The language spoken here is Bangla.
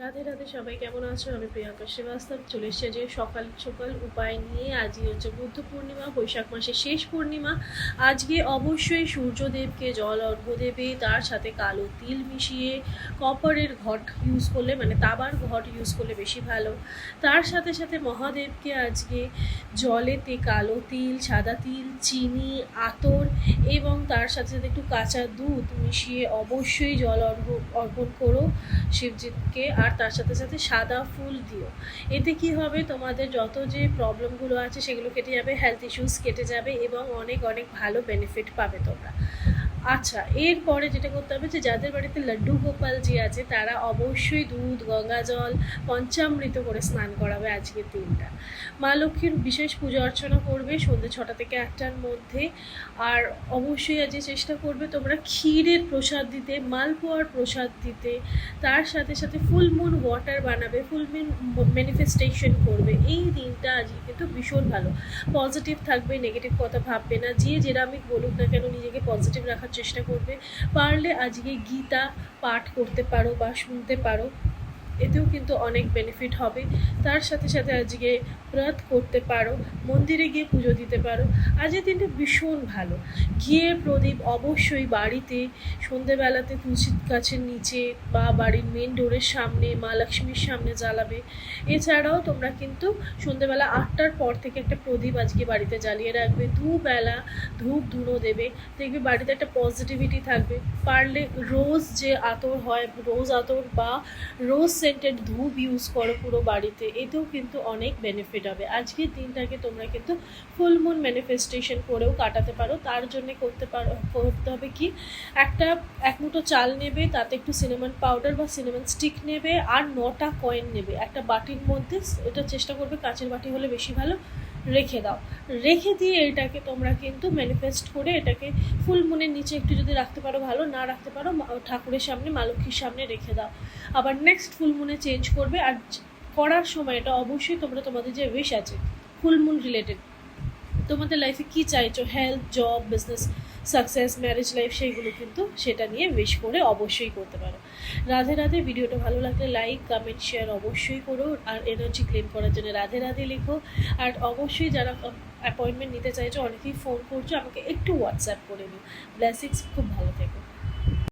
রাধে রাধে, সবাই কেমন আছো? আমি প্রিয়াঙ্কা শ্রীবাস্তব চলে এসেছি যে সকাল সকাল উপায় নিয়ে। আজকে হচ্ছে বুদ্ধ পূর্ণিমা, বৈশাখ মাসের শেষ পূর্ণিমা। আজকে অবশ্যই সূর্যদেবকে জল অর্ঘ্য দেবে, তার সাথে কালো তিল মিশিয়ে কপারের ঘট ইউজ করলে, মানে তাবার ঘট ইউজ করলে বেশি ভালো। তার সাথে সাথে মহাদেবকে আজকে জলেতে কালো তিল, সাদা তিল, চিনি, আতর এবং তার সাথে সাথে একটু কাঁচা দুধ মিশিয়ে অবশ্যই জল অর্পণ করো শিবজিৎকে। আর তার সাথে সাথে সাদা ফুল দিও। এতে কি হবে, তোমাদের যত যে প্রবলেমগুলো আছে সেগুলো কেটে যাবে, হেলথ ইস্যুস কেটে যাবে এবং অনেক অনেক ভালো বেনিফিট পাবে তোমরা। আচ্ছা, এরপরে যেটা করতে হবে যে যাদের বাড়িতে লাড্ডু গোপালজি আছে তারা অবশ্যই দুধ, গঙ্গা জল, পঞ্চামৃত করে স্নান করাবে আজকের দিনটা। মা লক্ষ্মীর বিশেষ পুজো অর্চনা করবে সন্ধ্যে 6টা থেকে 8টার মধ্যে। আর অবশ্যই আজকে চেষ্টা করবে তোমরা ক্ষীরের প্রসাদ দিতে, মালপোয়ার প্রসাদ দিতে। তার সাথে সাথে ফুল মুন ওয়াটার বানাবে, ফুল মুন ম্যানিফেস্টেশন করবে। এই দিনটা আজকে কিন্তু ভীষণ ভালো, পজিটিভ থাকবে, নেগেটিভ কথা ভাববে না। যে যেরামিক বলুক না কেন নিজেকে পজিটিভ রাখার চেষ্টা করবে। পারলে আজকে গীতা পাঠ করতে পারো বা শুনতে পারো, এতেও কিন্তু অনেক বেনিফিট হবে। তার সাথে সাথে আজকে ব্রত করতে পারো, মন্দিরে গিয়ে পুজো দিতে পারো। আজকের দিনটা ভীষণ ভালো। ঘিয়ের প্রদীপ অবশ্যই বাড়িতে সন্ধেবেলাতে তুলসী গাছের নিচে বা বাড়ির মেন ডোরের সামনে, মা লক্ষ্মীর সামনে জ্বালাবে। এছাড়াও তোমরা কিন্তু সন্ধেবেলা 8টার পর থেকে একটা প্রদীপ আজকে বাড়িতে জ্বালিয়ে রাখবে। দুবেলা ধূপ ধুনো দেবে, দেখবে বাড়িতে একটা পজিটিভিটি থাকবে। পারলে রোজ যে আতর হয়, রোজ আতর বা রোজ সেন্টেড ধূপ ইউজ করো পুরো বাড়িতে, এতেও কিন্তু অনেক বেনিফিট হবে। আজকের দিনটাকে তোমরা কিন্তু ফুল মুন ম্যানিফেস্টেশন করেও কাটাতে পারো। তার জন্য করতে হবে কি, এক মুঠো চাল নেবে, তাতে একটু সিনেমন পাউডার বা সিনেমন স্টিক নেবে, আর 9টা কয়েন নেবে। একটা বাটির মধ্যে, এটা চেষ্টা করবে কাঁচের বাটি হলে বেশি ভালো, রেখে দাও। রেখে দিয়ে এটাকে তোমরা কিন্তু ম্যানিফেস্ট করে এটাকে ফুল মুনের নিচে একটু যদি রাখতে পারো ভালো, না রাখতে পারো ঠাকুরের সামনে, মা লক্ষ্মীর সামনে রেখে দাও। আবার নেক্সট ফুল মুনে চেঞ্জ করবে। আর করার সময় এটা অবশ্যই তোমরা তোমাদের যে উইশ আছে ফুল মুন রিলেটেড, তোমাদের লাইফে কী চাইছো, health, job, business, success, marriage life, সেইগুলো কিন্তু সেটা নিয়ে উইশ করে অবশ্যই করতে পারো। রাধে রাধে। ভিডিওটা ভালো লাগলে লাইক, কমেন্ট, শেয়ার অবশ্যই করো। আর এনার্জি ক্লেম করার জন্য রাধে রাধে লেখো। আর অবশ্যই যারা অ্যাপয়েন্টমেন্ট নিতে চাইছো, অনেকেই ফোন করছো, আমাকে একটু হোয়াটসঅ্যাপ করে নিও। ব্লেসিংস, খুব ভালো থেকো।